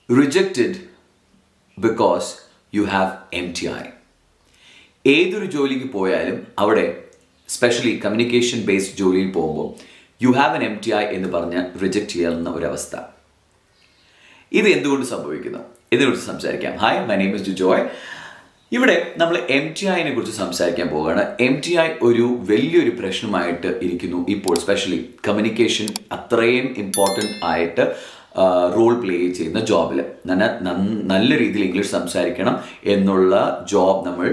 rejected because you have MTI. ഏതൊരു ജോലിക്ക് പോയാലും അവിടെ സ്പെഷ്യലി കമ്മ്യൂണിക്കേഷൻ ബേസ്ഡ് ജോലിയിൽ പോകുമ്പോൾ യു ഹാവ് എൻ MTI എന്ന് പറഞ്ഞ് റിജക്റ്റ് ചെയ്യാവുന്ന ഒരവസ്ഥ. ഇത് എന്തുകൊണ്ട് സംഭവിക്കുന്നു ഇതിനെക്കുറിച്ച് സംസാരിക്കാം. Hi, my name is Jijoy. ഇവിടെ നമ്മൾ MTIനെ കുറിച്ച് സംസാരിക്കാൻ പോവുകയാണ്. MTI ഒരു വലിയൊരു പ്രശ്നമായിട്ട് ഇരിക്കുന്നു ഇപ്പോൾ, സ്പെഷ്യലി കമ്മ്യൂണിക്കേഷൻ അത്രയും ഇമ്പോർട്ടൻ്റ് ആയിട്ട് റോൾ പ്ലേ ചെയ്യുന്ന ജോബിൽ. നല്ല രീതിയിൽ ഇംഗ്ലീഷ് സംസാരിക്കണം എന്നുള്ള ജോബ് നമ്മൾ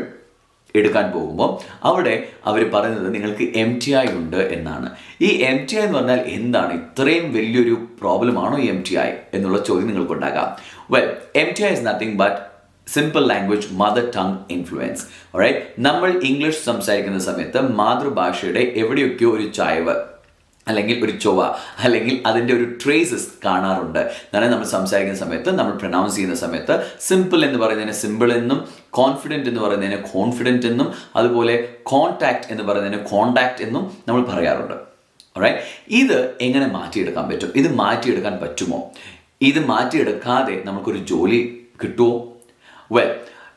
എടുക്കാൻ പോകുമ്പോൾ അവിടെ അവർ പറയുന്നത് നിങ്ങൾക്ക് MTI ഉണ്ട് എന്നാണ്. ഈ MTI എന്ന് പറഞ്ഞാൽ എന്താണ്? ഇത്രയും വലിയൊരു പ്രോബ്ലമാണോ ഈ MTI എന്നുള്ള ചോദ്യം നിങ്ങൾക്കുണ്ടാകാം. Well, MTI is nothing but simple language mother tongue influence. Alright, നമ്മൾ ഇംഗ്ലീഷ് സംസാരിക്കുന്ന സമയത്ത് മാതൃഭാഷയുടെ എവിടെയൊക്കെയോ ഒരു ചായ്വ് അല്ലെങ്കിൽ ഒരു ചൊവ്വ അല്ലെങ്കിൽ അതിൻ്റെ ഒരു ട്രേസസ് കാണാറുണ്ട്. അതായത് നമ്മൾ സംസാരിക്കുന്ന സമയത്ത്, നമ്മൾ പ്രൊനൗൺസ് ചെയ്യുന്ന സമയത്ത് സിമ്പിൾ എന്ന് പറയുന്നതിന് സിമ്പിൾ എന്നും, കോൺഫിഡൻറ്റ് എന്ന് പറയുന്നതിന് കോൺഫിഡൻറ്റ് എന്നും, അതുപോലെ കോൺടാക്റ്റ് എന്ന് പറയുന്നതിന് കോണ്ടാക്റ്റ് എന്നും നമ്മൾ പറയാറുണ്ട്. ഓൾറൈറ്റ്, ഇത് എങ്ങനെ മാറ്റിയെടുക്കാൻ പറ്റും? ഇത് മാറ്റിയെടുക്കാൻ പറ്റുമോ? ഇത് മാറ്റിയെടുക്കാതെ നമുക്കൊരു ജോലി കിട്ടുമോ? വെൽ,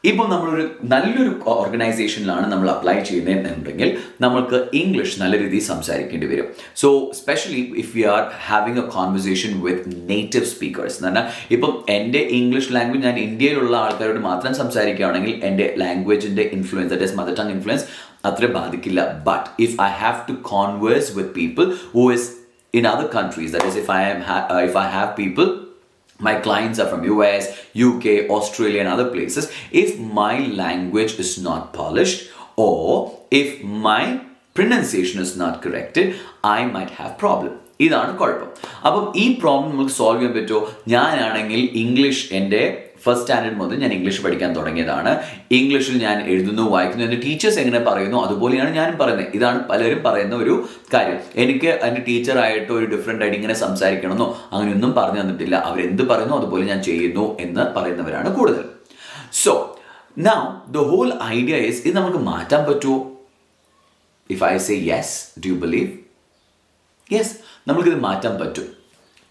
ഇപ്പോൾ നമ്മളൊരു നല്ലൊരു ഓർഗനൈസേഷനിലാണ് നമ്മൾ അപ്ലൈ ചെയ്യുന്നതെന്നുണ്ടെങ്കിൽ നമ്മൾക്ക് ഇംഗ്ലീഷ് നല്ല രീതിയിൽ സംസാരിക്കേണ്ടി വരും. So specially if you are having A conversation with native speakers എന്ന് പറഞ്ഞാൽ, ഇപ്പം എൻ്റെ ഇംഗ്ലീഷ് ലാംഗ്വേജ് ഞാൻ ഇന്ത്യയിലുള്ള ആൾക്കാരോട് മാത്രം സംസാരിക്കുകയാണെങ്കിൽ എൻ്റെ ലാംഗ്വേജിൻ്റെ influence, that is mother tongue influence അത്ര ബാധിക്കില്ല. But if I have to converse with people who is in other countries, that is if I have people, my clients are from US, UK, Australia and other places, if my language is not polished or if my pronunciation is not corrected, I might have problem. ഇതാണ് കുഴപ്പം. അപ്പം ഈ problem നമുക്ക് solve ചെയ്യാൻ പറ്റുമോ? ഞാനാണെങ്കിൽ English എൻ്റെ first standard മുതൽ ഞാൻ ഇംഗ്ലീഷ് പഠിക്കാൻ തുടങ്ങിയതാണ്. ഇംഗ്ലീഷിൽ ഞാൻ എഴുതുന്നു, വായിക്കുന്നു, എൻ്റെ ടീച്ചേഴ്സ് എങ്ങനെ പറയുന്നു അതുപോലെയാണ് ഞാനും പറയുന്നത്. ഇതാണ് പലരും പറയുന്ന ഒരു കാര്യം. എനിക്ക് എൻ്റെ ടീച്ചറായിട്ട് ഒരു ഡിഫറെൻ്റ് ആയിട്ട് ഇങ്ങനെ സംസാരിക്കണമെന്നോ അങ്ങനെയൊന്നും പറഞ്ഞു തന്നിട്ടില്ല. അവരെന്ത് പറയുന്നു അതുപോലെ ഞാൻ ചെയ്യുന്നു എന്ന് പറയുന്നവരാണ് കൂടുതൽ. So now the whole idea is, ഇത് നമുക്ക് മാറ്റാൻ പറ്റുമോ? If I say yes, do you believe? Yes, നമുക്കിത് മാറ്റാൻ പറ്റും.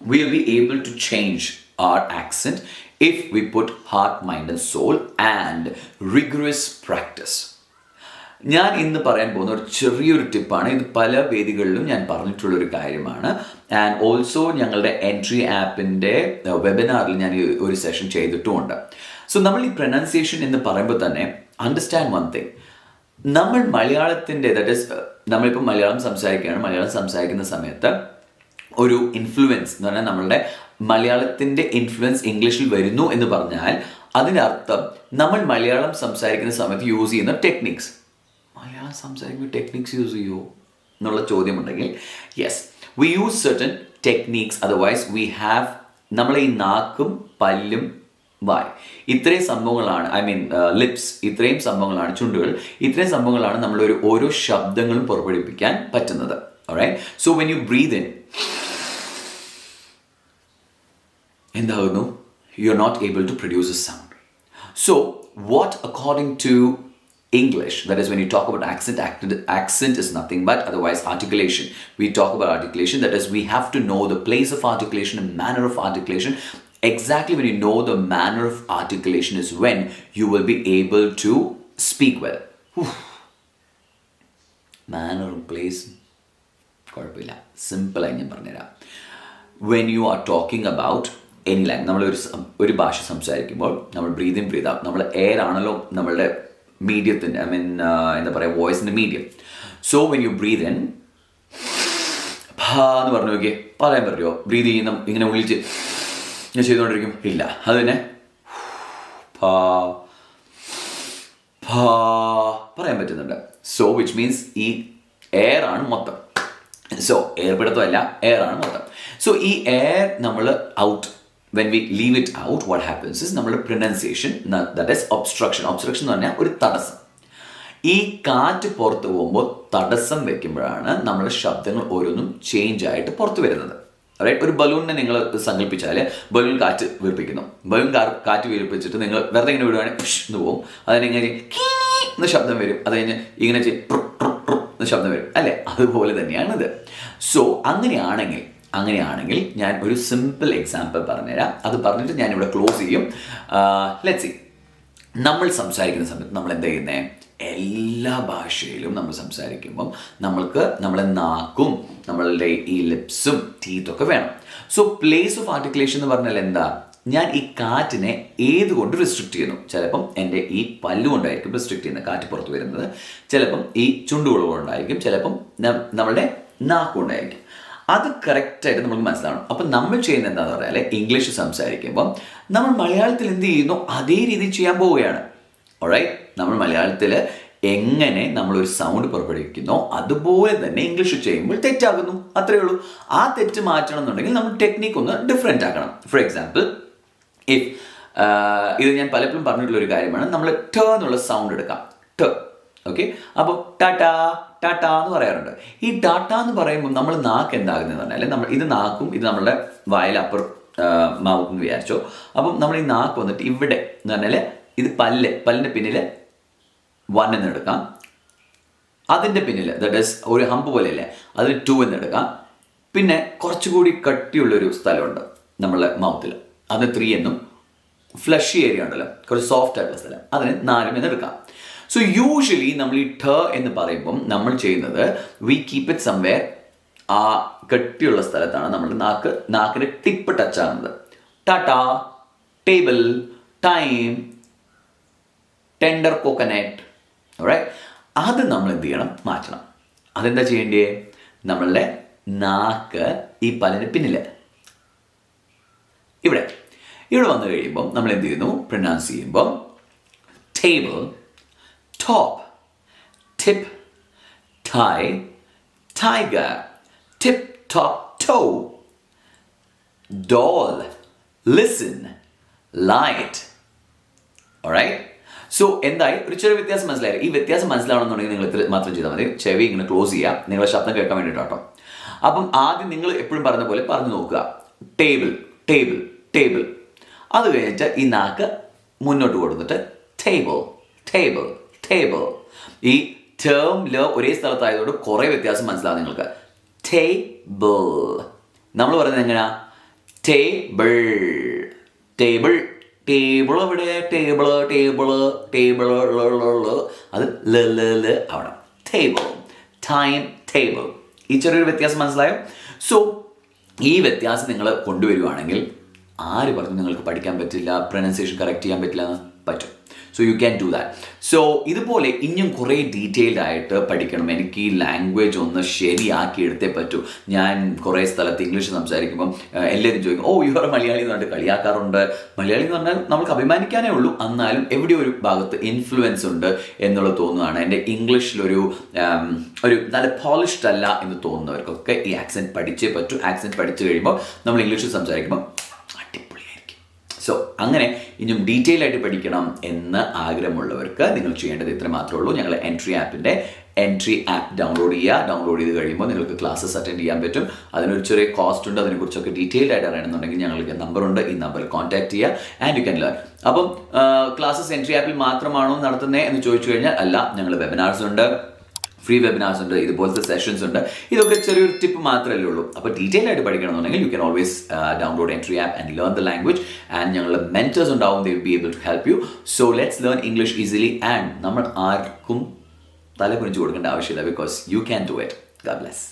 We will be able to change our accent if we put heart, mind and soul and rigorous practice. ഞാൻ ഇന്ന് പറയാൻ പോകുന്ന ഒരു ചെറിയൊരു ടിപ്പാണ്. ഇത് പല വേദികളിലും ഞാൻ പറഞ്ഞിട്ടുള്ളൊരു കാര്യമാണ്. ആൻഡ് ഓൾസോ ഞങ്ങളുടെ എൻട്രി ആപ്പിൻ്റെ വെബിനാറിൽ ഞാൻ ഒരു സെഷൻ ചെയ്തിട്ടുമുണ്ട്. സോ നമ്മൾ ഈ പ്രൊനൗൺസിയേഷൻ എന്ന് പറയുമ്പോൾ തന്നെ അണ്ടർസ്റ്റാൻഡ് വൺ തിങ്. നമ്മൾ മലയാളത്തിൻ്റെ, ദാറ്റ് ഈസ് നമ്മളിപ്പോൾ മലയാളം സംസാരിക്കുകയാണ്. മലയാളം സംസാരിക്കുന്ന സമയത്ത് ഒരു ഇൻഫ്ലുവൻസ് എന്ന് പറഞ്ഞാൽ നമ്മളുടെ മലയാളത്തിൻ്റെ ഇൻഫ്ലുവൻസ് ഇംഗ്ലീഷിൽ വരുന്നു എന്ന് പറഞ്ഞാൽ അതിനർത്ഥം നമ്മൾ മലയാളം സംസാരിക്കുന്ന സമയത്ത് യൂസ് ചെയ്യുന്ന ടെക്നിക്സ്, മലയാളം സംസാരിക്കുമ്പോൾ ടെക്നിക്സ് യൂസ് ചെയ്യുമോ എന്നുള്ള ചോദ്യമുണ്ടെങ്കിൽ yes, we use certain techniques. Otherwise we have, നമ്മളെ ഈ നാക്കും പല്ലും വായ് ഇത്രയും സംഭവങ്ങളാണ്, ഐ മീൻ ലിപ്സ്, ഇത്രയും സംഭവങ്ങളാണ്, ചുണ്ടുകൾ, ഇത്രയും സംഭവങ്ങളാണ് നമ്മളൊരു ഓരോ ശബ്ദങ്ങളും പുറപ്പെടുവിപ്പിക്കാൻ പറ്റുന്നത്. Alright, so when you breathe in, എന്താകുന്നു? You're not able to produce a sound. So what, according to English, that is when you talk about accent is nothing but otherwise articulation. We talk about articulation, that is we have to know the place of articulation and manner of articulation. Exactly when you know the manner of articulation is when you will be able to speak well. Manner and place, കുഴപ്പമില്ല, സിമ്പിളായി ഞാൻ പറഞ്ഞുതരാം. When you are talking about any language, നമ്മളൊരു ഭാഷ സംസാരിക്കുമ്പോൾ നമ്മൾ breathe in breathe out, നമ്മൾ air ആണല്ലോ നമ്മളുടെ മീഡിയത്തിൻ്റെ, ഐ മീൻ എന്താ പറയുക, വോയിസിൻ്റെ medium. So when you breathe in, എന്ന് പറഞ്ഞു നോക്കിയേ, പറയാൻ പറ്റുമോ? ബ്രീത്ത് ചെയ്യുന്ന ഇങ്ങനെ വിളിച്ച് ഞാൻ ചെയ്തുകൊണ്ടിരിക്കും, ഇല്ല. അത് തന്നെ പറയാൻ പറ്റുന്നുണ്ട്. സോ വിച്ച് മീൻസ് ഈ എയർ ആണ് മൊത്തം. സോ എയർ പിടുത്തമല്ല, എയർ ആണ് മൊത്തം. സോ ഈ എയർ നമ്മൾ out, when we leave it out, what happens is നമ്മുടെ pronunciation, that is obstruction. Obstruction എന്ന് പറഞ്ഞാൽ ഒരു തടസ്സം. ഈ കാറ്റ് പുറത്ത് പോകുമ്പോൾ തടസ്സം വെക്കുമ്പോഴാണ് നമ്മുടെ ശബ്ദങ്ങൾ ഓരോന്നും ചേഞ്ച് ആയിട്ട് പുറത്ത് വരുന്നത്. റൈറ്റ്, ഒരു ബലൂണിനെ നിങ്ങൾ സങ്കല്പിച്ചാൽ ബലൂൺ കാറ്റ് വീർപ്പിക്കുന്നു. ബലൂൺ കാറ്റ് വീർപ്പിച്ചിട്ട് നിങ്ങൾ വെറുതെ ഇങ്ങനെ വിടുവാണെങ്കിൽ എന്ന് പോകും. അതിനെങ്ങനെ എന്ന് ശബ്ദം വരും. അത് കഴിഞ്ഞ് ഇങ്ങനെ ശബ്ദം വരും അല്ലേ? അതുപോലെ തന്നെയാണിത്. സോ അങ്ങനെയാണെങ്കിൽ അങ്ങനെയാണെങ്കിൽ ഞാൻ ഒരു സിമ്പിൾ എക്സാമ്പിൾ പറഞ്ഞുതരാം. അത് പറഞ്ഞിട്ട് ഞാനിവിടെ ക്ലോസ് ചെയ്യും. Let's see. നമ്മൾ സംസാരിക്കുന്ന സമയത്ത് നമ്മൾ എന്താ ചെയ്യുന്നത്? എല്ലാ ഭാഷയിലും നമ്മൾ സംസാരിക്കുമ്പം നമ്മളെ നാക്കും നമ്മളുടെ ഈ ലിപ്സും ടീത്തൊക്കെ വേണം. സോ പ്ലേസ് ഓഫ് ആർട്ടിക്കുലേഷൻ എന്ന് പറഞ്ഞാൽ എന്താ? ഞാൻ ഈ കാറ്റിനെ ഏതുകൊണ്ട് റിസ്ട്രിക്റ്റ് ചെയ്യുന്നു? ചിലപ്പം എൻ്റെ ഈ പല്ലുകൊണ്ടായിരിക്കും റിസ്ട്രിക്റ്റ് ചെയ്യുന്നത്, കാറ്റ് പുറത്ത് വരുന്നത്. ചിലപ്പം ഈ ചുണ്ടുകൾ കൊണ്ടായിരിക്കും, ചിലപ്പം നമ്മളുടെ നാക്കുകൊണ്ടായിരിക്കും. അത് കറക്റ്റായിട്ട് നമുക്ക് മനസ്സിലാവണം. അപ്പം നമ്മൾ ചെയ്യുന്നത് എന്താണെന്ന് പറഞ്ഞാൽ, ഇംഗ്ലീഷ് സംസാരിക്കുമ്പം നമ്മൾ മലയാളത്തിൽ എന്ത് ചെയ്യുന്നു അതേ രീതിയിൽ ചെയ്യാൻ പോവുകയാണ്. ഓൾറൈറ്റ്? നമ്മൾ മലയാളത്തിൽ എങ്ങനെ നമ്മളൊരു സൗണ്ട് പുറപ്പെടുവിക്കുന്നോ അതുപോലെ തന്നെ ഇംഗ്ലീഷ് ചെയ്യുമ്പോൾ തെറ്റാകുന്നു, അത്രയേ ഉള്ളൂ. ആ തെറ്റ് മാറ്റണം എന്നുണ്ടെങ്കിൽ നമ്മൾ ടെക്നിക്ക് ഒന്ന് ഡിഫറെൻ്റ് ആക്കണം. ഫോർ എക്സാമ്പിൾ, ഇത് ഞാൻ പലപ്പോഴും പറഞ്ഞിട്ടുള്ള ഒരു കാര്യമാണ്. നമ്മൾ ട എന്നുള്ള സൗണ്ട് എടുക്കാം, ട. ഓക്കെ, അപ്പോൾ ടാറ്റാ ടാറ്റാ എന്ന് പറയാറുണ്ട്. ഈ ടാറ്റ എന്ന് പറയുമ്പോൾ നമ്മൾ നാക്ക് എന്താകുന്നതെന്ന് പറഞ്ഞാൽ, നമ്മൾ ഇത് നാക്കും ഇത് നമ്മളുടെ വായിൽ അപ്പുറം മൗത്ത് എന്ന് വിചാരിച്ചോ. അപ്പം നമ്മൾ ഈ നാക്ക് വന്നിട്ട് ഇവിടെ എന്ന് പറഞ്ഞാൽ ഇത് പല്ലിൻ്റെ പിന്നിൽ 1 എന്ന് എടുക്കാം. അതിൻ്റെ പിന്നിൽ ദാറ്റ് ഈസ് ഒരു ഹമ്പ് പോലെയല്ലേ, അതിൽ 2 എന്ന് എടുക്കാം. പിന്നെ കുറച്ചുകൂടി കട്ടിയുള്ളൊരു സ്ഥലമുണ്ട് നമ്മളുടെ മൗത്തിൽ, അതിന് 3 എന്നും. ഫ്ലഷി ഏരിയ ഉണ്ടല്ലോ, കുറച്ച് സോഫ്റ്റ് ആയിട്ടുള്ള സ്ഥലം, അതിന് 4 എന്ന് എടുക്കാം. സോ യൂഷ്വലി നമ്മൾ ഈ ട എന്ന് പറയുമ്പം നമ്മൾ ചെയ്യുന്നത് വി കീപ്പ് ഇറ്റ് സംവെയർ, ആ കട്ടിയുള്ള സ്ഥലത്താണ് നമ്മുടെ നാക്കിൻ്റെ ടിപ്പ് ടച്ച് ആകുന്നത്. Tata, table, time, tender coconut. Alright? അത് നമ്മൾ എന്ത് ചെയ്യണം? മാറ്റണം. അതെന്താ ചെയ്യേണ്ടേ? നമ്മളുടെ നാക്ക് ഈ പല്ലിന് പിന്നിൽ ഇവിടെ വന്നു കഴിയുമ്പം നമ്മൾ എന്ത് ചെയ്യുന്നു? പ്രൊനൗൺസ് ചെയ്യുമ്പം table, top, tip, tie, tiger, tip top toe, doll, listen, light. Alright? So എന്തായി? ഒരു ചെറിയ വ്യത്യാസം മനസ്സിലായി. ഈ വ്യത്യാസം മനസ്സിലാവണമെന്നുണ്ടെങ്കിൽ നിങ്ങൾ ഇത്ര മാത്രം ചെയ്താൽ മതി. ചെവി ഇങ്ങനെ ക്ലോസ് ചെയ്യുക, നിങ്ങളുടെ ശബ്ദം കേൾക്കാൻ വേണ്ടിയിട്ടോ. അപ്പം ആദ്യം നിങ്ങൾ എപ്പോഴും പറഞ്ഞ പോലെ പറഞ്ഞു നോക്കുക, ടേബിൾ ടേബിൾ ടേബിൾ. അത് കഴിഞ്ഞിട്ട് ഈ നാക്ക് മുന്നോട്ട് കൊടുത്തിട്ട് ടേബിൾ ടേബിൾ ടേബിൾ. ഈ ടേമിൽ ഒരേ സ്ഥലത്തായതുകൊണ്ട് കുറേ വ്യത്യാസം മനസ്സിലാവും നിങ്ങൾക്ക്. ടേബിൾ നമ്മൾ പറയുന്നത് എങ്ങനെയാ? ടേബിൾ ടേബിൾ ടേബിൾ എവിടെ? ടേബിള് ടേബിള് ടേബിൾ, അത് അവിടെ. Table, time, table. ഈ ചെറിയൊരു വ്യത്യാസം മനസ്സിലായോ? സോ ഈ വ്യത്യാസം നിങ്ങൾ കൊണ്ടുവരുവാണെങ്കിൽ ആര് പറഞ്ഞു നിങ്ങൾക്ക് പഠിക്കാൻ പറ്റില്ല, പ്രൊനൗൺസിയേഷൻ കറക്റ്റ് ചെയ്യാൻ പറ്റില്ല? പറ്റും. So you can do that. So ഇതുപോലെ ഇനിയും കുറേ ഡീറ്റെയിൽഡ് ആയിട്ട് പഠിക്കണം. എനിക്ക് ഈ ലാംഗ്വേജ് ഒന്ന് ശരിയാക്കി എടുത്തേ പറ്റൂ. ഞാൻ കുറേ സ്ഥലത്ത് ഇംഗ്ലീഷ് സംസാരിക്കുമ്പം എല്ലാവരും ചോദിക്കും, ഓ യു ആർ മലയാളി എന്ന് പറഞ്ഞിട്ട് കളിയാക്കാറുണ്ട്. മലയാളി എന്ന് പറഞ്ഞാൽ നമുക്ക് അഭിമാനിക്കാനേ ഉള്ളൂ, എന്നാലും എവിടെയോ ഒരു ഭാഗത്ത് ഇൻഫ്ലുവൻസ് ഉണ്ട് എന്നുള്ളത് തോന്നുകയാണ്. എൻ്റെ ഇംഗ്ലീഷിലൊരു നല്ല പോളിഷ്ഡ് അല്ല എന്ന് തോന്നുന്നവർക്കൊക്കെ ഈ ആക്സെൻറ്റ് പഠിച്ചേ പറ്റൂ. ആക്സെൻറ്റ് പഠിച്ചു കഴിയുമ്പോൾ നമ്മൾ ഇംഗ്ലീഷിൽ സംസാരിക്കുമ്പോൾ അടിപൊളിയായിരിക്കും. സോ അങ്ങനെ ഇനിയും ഡീറ്റെയിൽ ആയിട്ട് പഠിക്കണം എന്ന് ആഗ്രഹമുള്ളവർക്ക് നിങ്ങൾ ചെയ്യേണ്ടത് ഇത്ര മാത്രമേ ഉള്ളൂ. ഞങ്ങൾ എൻട്രി ആപ്പിൻ്റെ എൻട്രി ആപ്പ് ഡൗൺലോഡ് ചെയ്യുക. ഡൗൺലോഡ് ചെയ്ത് കഴിയുമ്പോൾ നിങ്ങൾക്ക് ക്ലാസ്സസ് അറ്റൻഡ് ചെയ്യാൻ പറ്റും. അതിനൊരു ചെറിയ കോസ്റ്റ് ഉണ്ട്. അതിനെക്കുറിച്ചൊക്കെ ഡീറ്റെയിൽഡ് ആയിട്ട് അറിയണമെന്നുണ്ടെങ്കിൽ ഞങ്ങൾക്ക് നമ്പറുണ്ട്, ഈ നമ്പറിൽ കോൺടാക്ട് ചെയ്യുക ആൻഡ് യു ക്യാൻ ലേൺ. അപ്പം ക്ലാസ്സസ് എൻട്രി ആപ്പിൽ മാത്രമാണോ നടത്തുന്നത് എന്ന് ചോദിച്ചു കഴിഞ്ഞാൽ അല്ല, ഞങ്ങൾ വെബിനാർസ് ഉണ്ട്, ഫ്രീ വെബിനാർസ് ഉണ്ട്, ഇതുപോലത്തെ സെഷൻസ് ഉണ്ട്. ഇതൊക്കെ ചെറിയൊരു ടിപ്പ് മാത്രമല്ലേ ഉള്ളൂ. അപ്പോൾ ഡീറ്റെയിൽ ആയിട്ട് പഠിക്കണമെന്നുണ്ടെങ്കിൽ you can always download Entri app and learn the language. And ഞങ്ങളുടെ മെൻറ്റേഴ്സ് ഉണ്ടാവും, they will be able to help you. So let's learn English easily. And നമ്മൾ ആർക്കും തല കുനിച്ച് കൊടുക്കേണ്ട ആവശ്യമില്ല, because you can do it. God bless.